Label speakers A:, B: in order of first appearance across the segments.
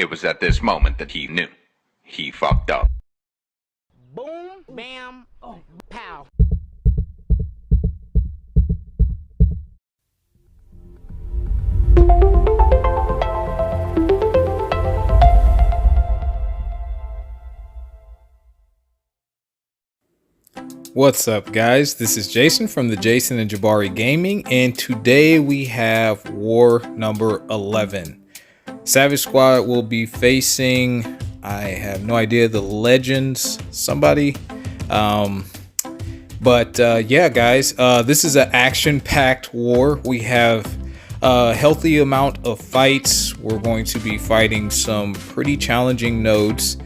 A: It was at this moment that he knew. He fucked up.
B: Boom, bam, pow.
C: What's up, guys? This is Jason from the Jason&Jabari Gaming, and today we have war number 11. Savage Squad will be facing, I have no idea, the Legends, somebody. Yeah, guys, this is an action-packed war. We have a healthy amount of fights. We're going to be fighting some pretty challenging nodes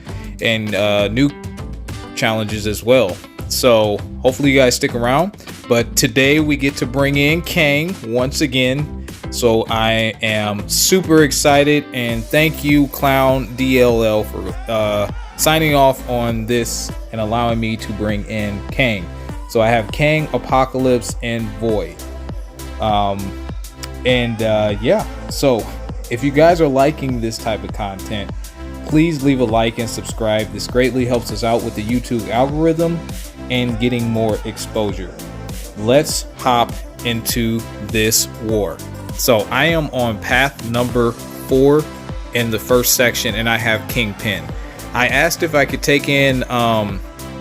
C: and new challenges as well. So hopefully you guys stick around. But today we get to bring in Kang once again. So I am super excited, and thank you, Clown DLL, for signing off on this and allowing me to bring in Kang. So I have Kang, Apocalypse, and Void. Yeah, so if you guys are liking this type of content, please leave a like and subscribe. This greatly helps us out with the YouTube algorithm and getting more exposure. Let's hop into this war. So I am on path number 4 in the first section, and I have Kingpin. I asked if I could take in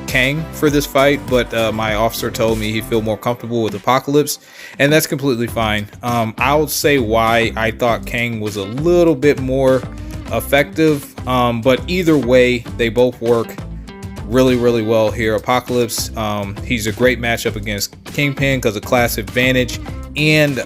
C: Kang for this fight, but my officer told me he'd feel more comfortable with Apocalypse, and that's completely fine. I'll say why I thought Kang was a little bit more effective, but either way they both work really well here. Apocalypse, he's a great matchup against Kingpin because of class advantage, and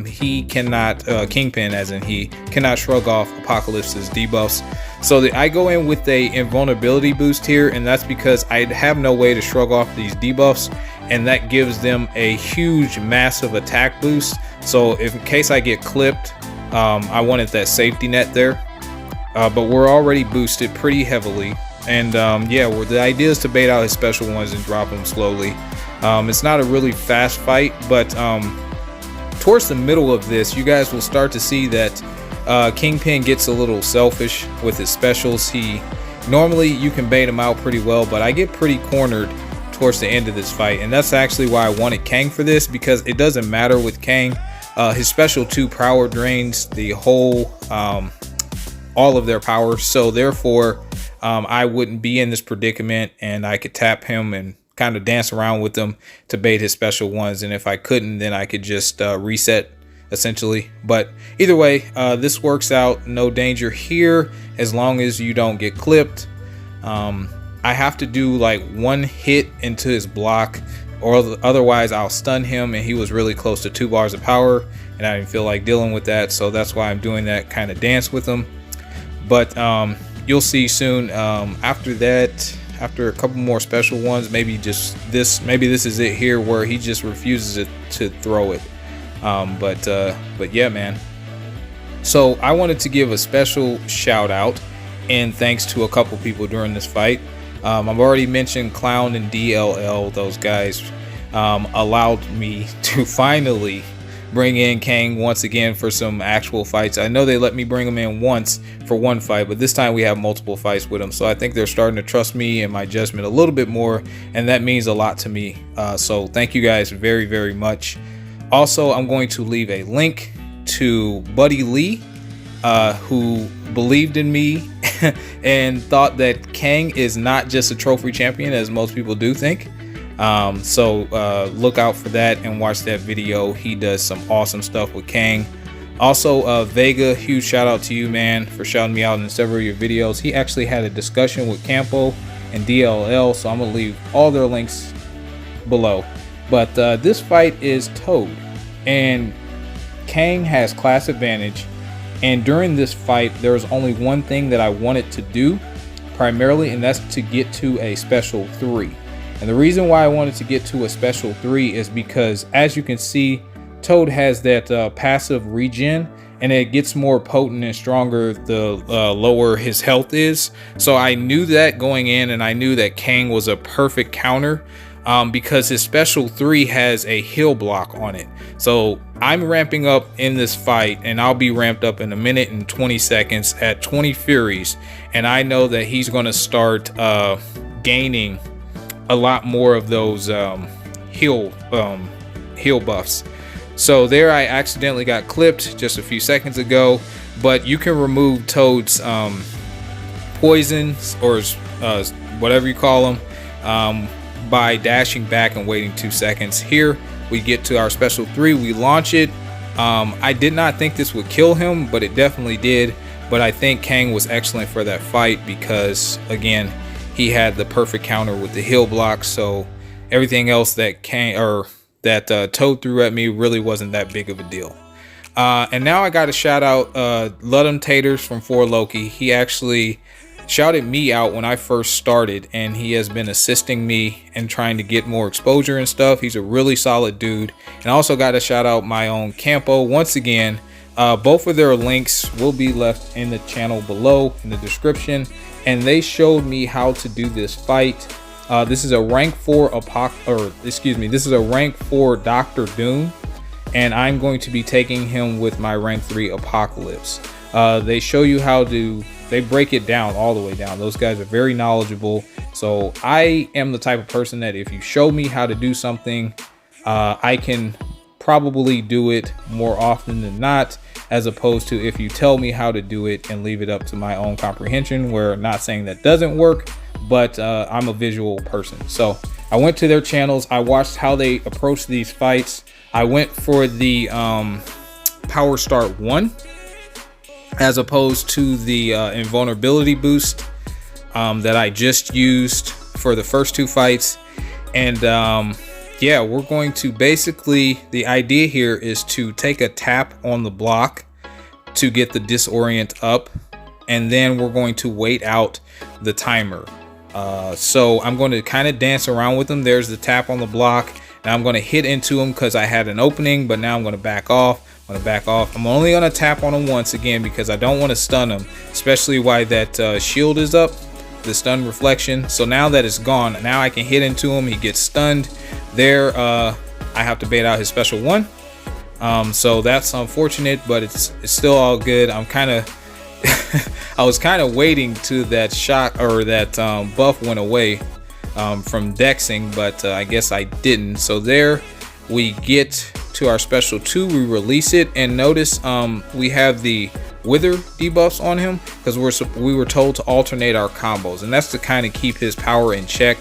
C: he cannot Kingpin, as in he cannot shrug off Apocalypse's debuffs. So I go in with a invulnerability boost here, and that's because I have no way to shrug off these debuffs, and that gives them a huge massive attack boost. So if in case I get clipped, I wanted that safety net there. But we're already boosted pretty heavily, and yeah, the idea is to bait out his special ones and drop them slowly. It's not a really fast fight, but towards the middle of this, you guys will start to see that Kingpin gets a little selfish with his specials. Normally you can bait him out pretty well, but I get pretty cornered towards the end of this fight, and that's actually why I wanted Kang for this, because it doesn't matter with Kang. His special 2 power drains the whole all of their power, so therefore I wouldn't be in this predicament, and I could tap him and kind of dance around with them to bait his special ones, and if I couldn't, then I could just reset essentially. But either way, this works out. No danger here as long as you don't get clipped. I have to do like 1 hit into his block, or otherwise I'll stun him, and he was really close to 2 bars of power, and I didn't feel like dealing with that, so that's why I'm doing that kind of dance with him. But you'll see soon. After that, after a couple more special ones, maybe this is it here, where he just refuses to throw it. But yeah, man. So I wanted to give a special shout out and thanks to a couple people during this fight. I've already mentioned Clown and DLL. Those guys allowed me to finally bring in Kang once again for some actual fights. I know they let me bring him in once for 1 fight, but this time we have multiple fights with him, so I think they're starting to trust me and my judgment a little bit more, and that means a lot to me. So thank you guys very much. Also, I'm going to leave a link to Buddy Lee, who believed in me and thought that Kang is not just a trophy champion as most people do think. So look out for that and watch that video. He does some awesome stuff with Kang. Also, Vega, huge shout out to you, man, for shouting me out in several of your videos. He actually had a discussion with Campo and DLL, so I'm gonna leave all their links below. But this fight is Toad, and Kang has class advantage, and during this fight there was only one thing that I wanted to do primarily, and that's to get to a special 3. And the reason why I wanted to get to a special 3 is because, as you can see, Toad has that passive regen, and it gets more potent and stronger the lower his health is. So I knew that going in, and I knew that Kang was a perfect counter. because his special 3 has a heal block on it. So I'm ramping up in this fight, and I'll be ramped up in 1 minute and 20 seconds at 20 Furies, and I know that he's going to start gaining a lot more of those heal buffs. So there, I accidentally got clipped just a few seconds ago, but you can remove Toad's poisons, or whatever you call them, by dashing back and waiting 2 seconds. Here we get to our special 3, we launch it. I did not think this would kill him, but it definitely did. But I think Kang was excellent for that fight because, again, he had the perfect counter with the heal block. So everything else that Toad threw at me really wasn't that big of a deal. And now I got to shout out Ludum Taters from 4 Loki. He actually shouted me out when I first started, and he has been assisting me and trying to get more exposure and stuff. He's a really solid dude. And I also got to shout out my own Campo once again. Both of their links will be left in the channel below in the description, and they showed me how to do this fight. This is a rank 4 this is a rank 4 Doctor Doom, and I'm going to be taking him with my rank 3 Apocalypse. They show you how to, they break it down all the way down. Those guys are very knowledgeable. So I am the type of person that if you show me how to do something, I can probably do it more often than not, as opposed to if you tell me how to do it and leave it up to my own comprehension, where I'm not saying that doesn't work, but I'm a visual person. So I went to their channels, I watched how they approach these fights. I went for the Power Start 1 as opposed to the invulnerability boost that I just used for the first 2 fights. And yeah, we're going to basically, the idea here is to take a tap on the block to get the disorient up, and then we're going to wait out the timer. So I'm going to kind of dance around with them. There's the tap on the block, and I'm going to hit into him because I had an opening, but now I'm going to back off. I'm only going to tap on him once again because I don't want to stun him, especially while that shield is up, the stun reflection. So now that it's gone, now I can hit into him. He gets stunned. There, I have to bait out his special 1. So that's unfortunate, but it's still all good. I'm kind of I was kind of waiting to that shot, or that buff went away from dexing, but I guess I didn't. So there we get to our special 2, we release it, and notice we have the wither debuffs on him because we were told to alternate our combos, and that's to kind of keep his power in check.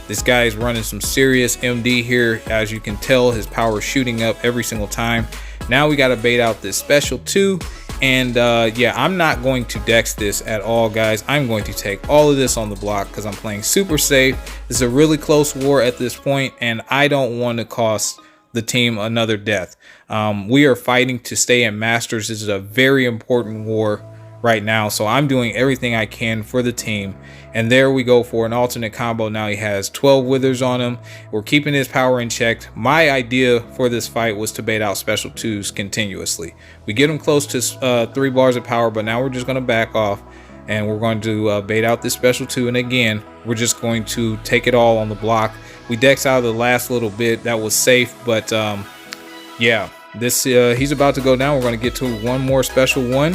C: This guy is running some serious MD here. As you can tell, his power is shooting up every single time. Now we got to bait out this special 2, and yeah, I'm not going to dex this at all, guys. I'm going to take all of this on the block because I'm playing super safe. This is a really close war at this point, and I don't want to cost the team another death. We are fighting to stay in Masters. This is a very important war right now, so I'm doing everything I can for the team. And there we go for an alternate combo. Now he has 12 withers on him. We're keeping his power in check. My idea for this fight was to bait out special 2s continuously. We get him close to 3 bars of power, but now we're just going to back off, and we're going to bait out this special 2. And again, we're just going to take it all on the block. We dex out of the last little bit. That was safe, but yeah, this he's about to go down. We're going to get to one more special 1,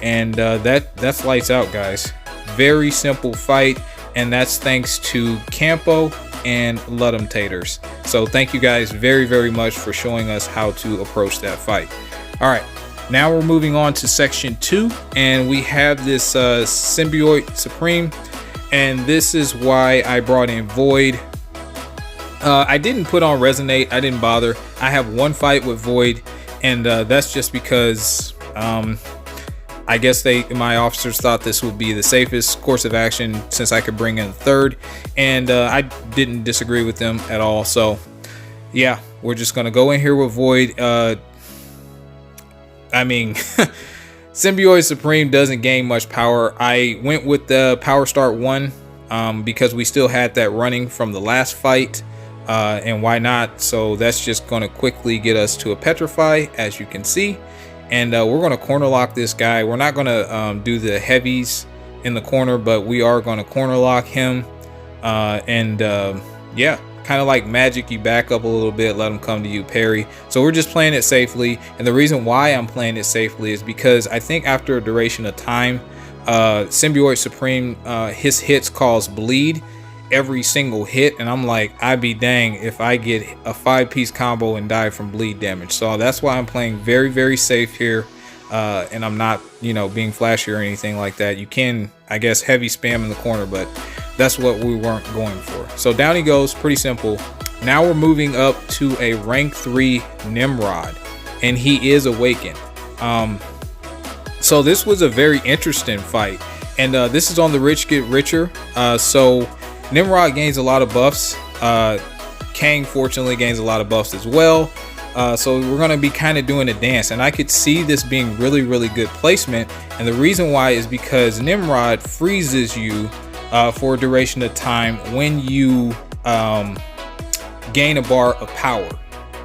C: and that's lights out, guys. Very simple fight, and that's thanks to Campo and Ludum Taters. So thank you guys very, very much for showing us how to approach that fight. All right, now we're moving on to section 2, and we have this Symbiote Supreme, and this is why I brought in Void. I didn't put on Resonate. I didn't bother. I have 1 fight with Void, and that's just because I guess my officers thought this would be the safest course of action since I could bring in 3rd, and I didn't disagree with them at all. So yeah, we're just gonna go in here with Void. I mean, Symbiote Supreme doesn't gain much power. I went with the Power Start 1 because we still had that running from the last fight, and why not? So that's just gonna quickly get us to a Petrify, as you can see. And we're going to corner lock this guy. We're not going to do the heavies in the corner, but we are going to corner lock him. Yeah, kind of like Magic, you back up a little bit, let him come to you, parry. So we're just playing it safely, and the reason why I'm playing it safely is because I think after a duration of time, Symbiote Supreme, his hits cause bleed every single hit, and I'm like, I'd be dang if I get a 5-piece combo and die from bleed damage. So that's why I'm playing very, very safe here, and I'm not, you know, being flashy or anything like that. You can, I guess, heavy spam in the corner, but that's what we weren't going for. So down he goes, pretty simple. Now we're moving up to a rank 3 Nimrod, and he is awakened. So this was a very interesting fight, and this is on the Rich Get Richer. So Nimrod gains a lot of buffs. Kang fortunately gains a lot of buffs as well. So we're going to be kind of doing a dance, and I could see this being really, really good placement. And the reason why is because Nimrod freezes you for a duration of time when you gain a bar of power.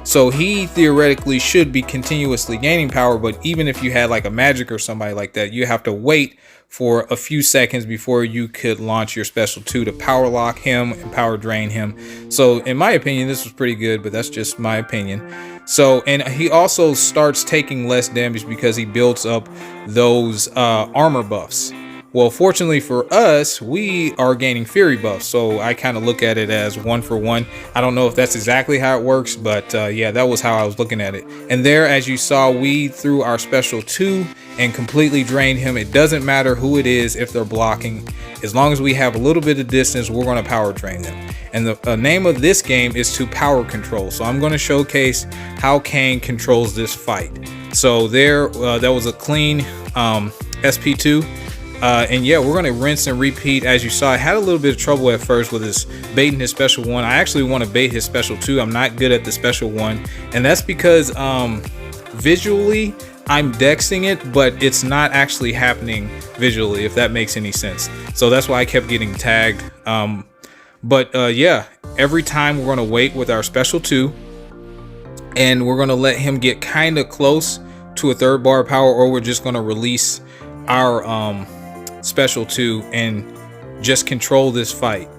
C: So he theoretically should be continuously gaining power, but even if you had like a Magic or somebody like that, you have to wait for a few seconds before you could launch your special 2 to power lock him and power drain him. So in my opinion, this was pretty good, but that's just my opinion. So, and he also starts taking less damage because he builds up those armor buffs. Well, fortunately for us, we are gaining Fury buffs, so I kind of look at it as 1 for 1. I don't know if that's exactly how it works, but yeah, that was how I was looking at it. And there, as you saw, we threw our special 2 and completely drained him. It doesn't matter who it is if they're blocking. As long as we have a little bit of distance, we're going to power drain them. And the name of this game is to power control. So I'm going to showcase how Kang controls this fight. So there, that was a clean SP2. And yeah, we're going to rinse and repeat. As you saw, I had a little bit of trouble at first with his baiting his special 1. I actually want to bait his special 2. I'm not good at the special 1, and that's because visually I'm dexing it, but it's not actually happening visually, if that makes any sense. So that's why I kept getting tagged. Yeah, every time we're going to wait with our special 2, and we're going to let him get kind of close to a 3rd bar of power, or we're just going to release our special 2 and just control this fight.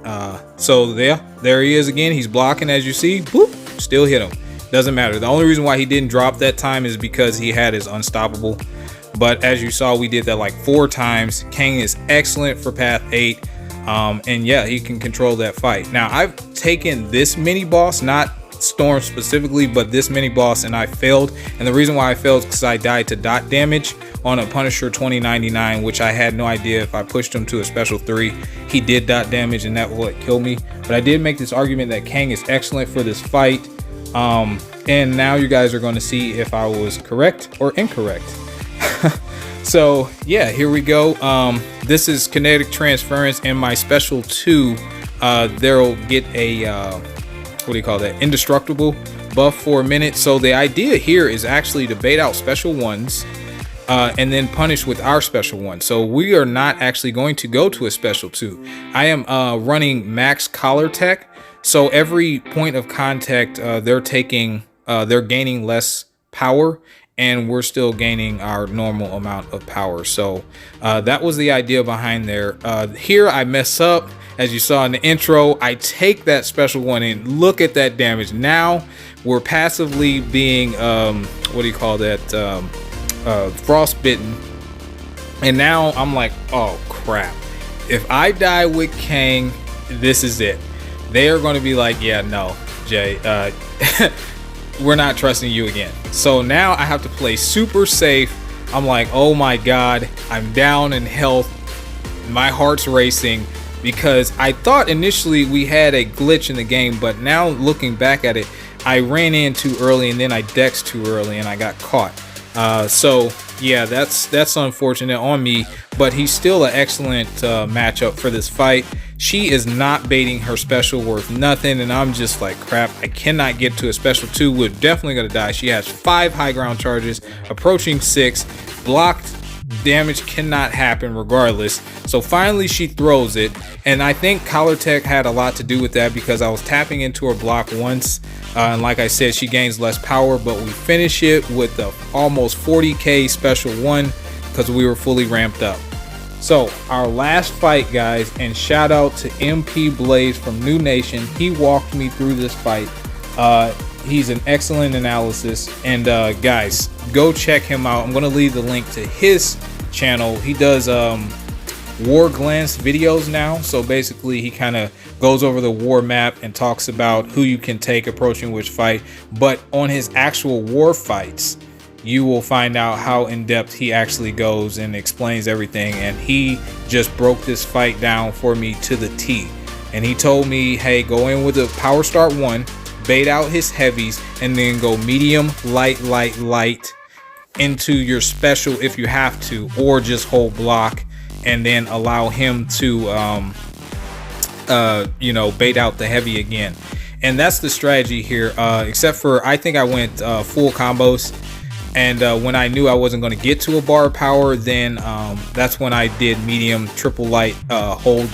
C: So there he is again. He's blocking, as you see. Boop, still hit him. Doesn't matter. The only reason why he didn't drop that time is because he had his unstoppable. But as you saw, we did that like 4 times. Kang is excellent for path 8. And yeah, he can control that fight. Now, I've taken this mini boss, not Storm specifically, but this mini boss, and I failed. And the reason why I failed is because I died to dot damage on a Punisher 2099, which I had no idea. If I pushed him to a special 3, he did dot damage, and that would kill me. But I did make this argument that Kang is excellent for this fight. And now you guys are going to see if I was correct or incorrect. So yeah, here we go. This is kinetic transference, and my special 2, there'll get a what do you call that, indestructible buff for a minute. So the idea here is actually to bait out special 1s and then punish with our special 1. So we are not actually going to go to a special 2. I am running max collar tech, so every point of contact they're gaining less power, and we're still gaining our normal amount of power. So that was the idea behind there. Here I mess up. As you saw in the intro, I take that special 1 and look at that damage. Now we're passively being, what do you call that, frostbitten. And now I'm like, oh crap. If I die with Kang, this is it. They are going to be like, yeah, no, Jay, we're not trusting you again. So now I have to play super safe. I'm like, oh my God, I'm down in health. My heart's racing. Because I thought initially we had a glitch in the game, but now looking back at it, I ran in too early and then I dexed too early and I got caught. So yeah, that's unfortunate on me, but he's still an excellent matchup for this fight. She is not baiting her special worth nothing, and I'm just like, crap, I cannot get to a special 2. We're definitely gonna die. She has 5 high ground charges, approaching 6, blocked. Damage cannot happen regardless. So finally she throws it, and I think collar tech had a lot to do with that, because I was tapping into her block once, and like I said, she gains less power, but we finish it with the almost 40k special 1 because we were fully ramped up. So our last fight, guys, and shout out to MP Blaze from New Nation. He walked me through this fight. He's an excellent analysis, and guys, go check him out. I'm gonna leave the link to his channel. He does war glance videos now, so basically he kind of goes over the war map and talks about who you can take approaching which fight. But on his actual war fights, you will find out how in-depth he actually goes and explains everything. And he just broke this fight down for me to the T. And he told me, hey, go in with a power start 1, bait out his heavies, and then go medium, light, light, light into your special if you have to, or just hold block and then allow him to you know, bait out the heavy again. And that's the strategy here, except for I think I went full combos. And when I knew I wasn't going to get to a bar of power, then that's when I did medium, triple light, hold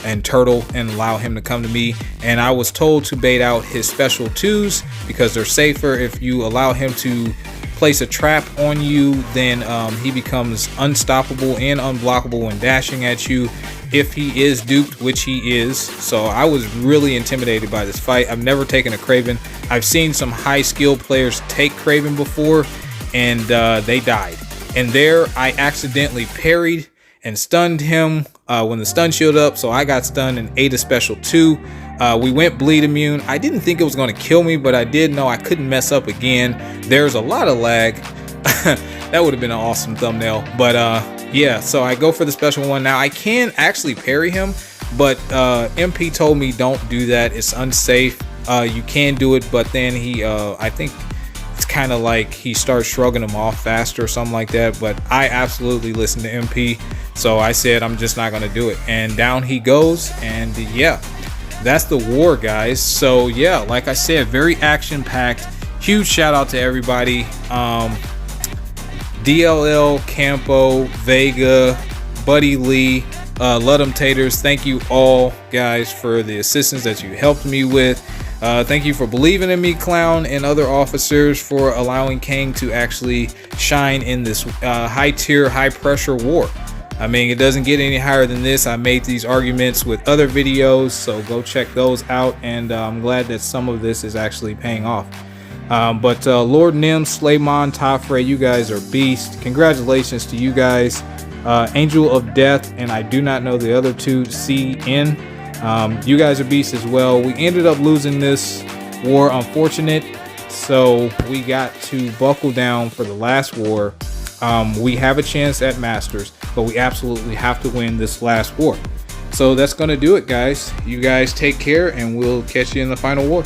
C: and turtle, and allow him to come to me. And I was told to bait out his special 2s because they're safer. If you allow him to place a trap on you, then he becomes unstoppable and unblockable when dashing at you if he is duped, which he is. So I was really intimidated by this fight. I've never taken a Kraven. I've seen some high skill players take Kraven before, and they died. And there I accidentally parried and stunned him when the stun shield up, so I got stunned and ate a special 2. We went bleed immune. I didn't think it was going to kill me, but I did know I couldn't mess up again. There's a lot of lag. That would have been an awesome thumbnail. But yeah, so I go for the special 1. Now I can actually parry him, but MP told me don't do that. It's unsafe. You can do it, but then he I think it's kind of like he starts shrugging him off faster or something like that. But I absolutely listened to MP, so I said I'm just not gonna do it, and down he goes. And yeah, that's the war, guys. So yeah, like I said, very action packed. Huge shout out to everybody, DLL, Campo, Vega, Buddy Lee, Ludum Taters. Thank you all, guys, for the assistance that you helped me with. Thank you for believing in me, Clown, and other officers, for allowing Kang to actually shine in this high tier, high pressure war. I mean, it doesn't get any higher than this. I made these arguments with other videos, so go check those out. And I'm glad that some of this is actually paying off. But Lord Nim, Slaymon, Tafre, you guys are beasts. Congratulations to you guys. Angel of Death, and I do not know the other two, CN. You guys are beasts as well. We ended up losing this war, unfortunate, so we got to buckle down for the last war. We have a chance at Masters, but we absolutely have to win this last war. So that's gonna do it, guys. You guys take care, and we'll catch you in the final war.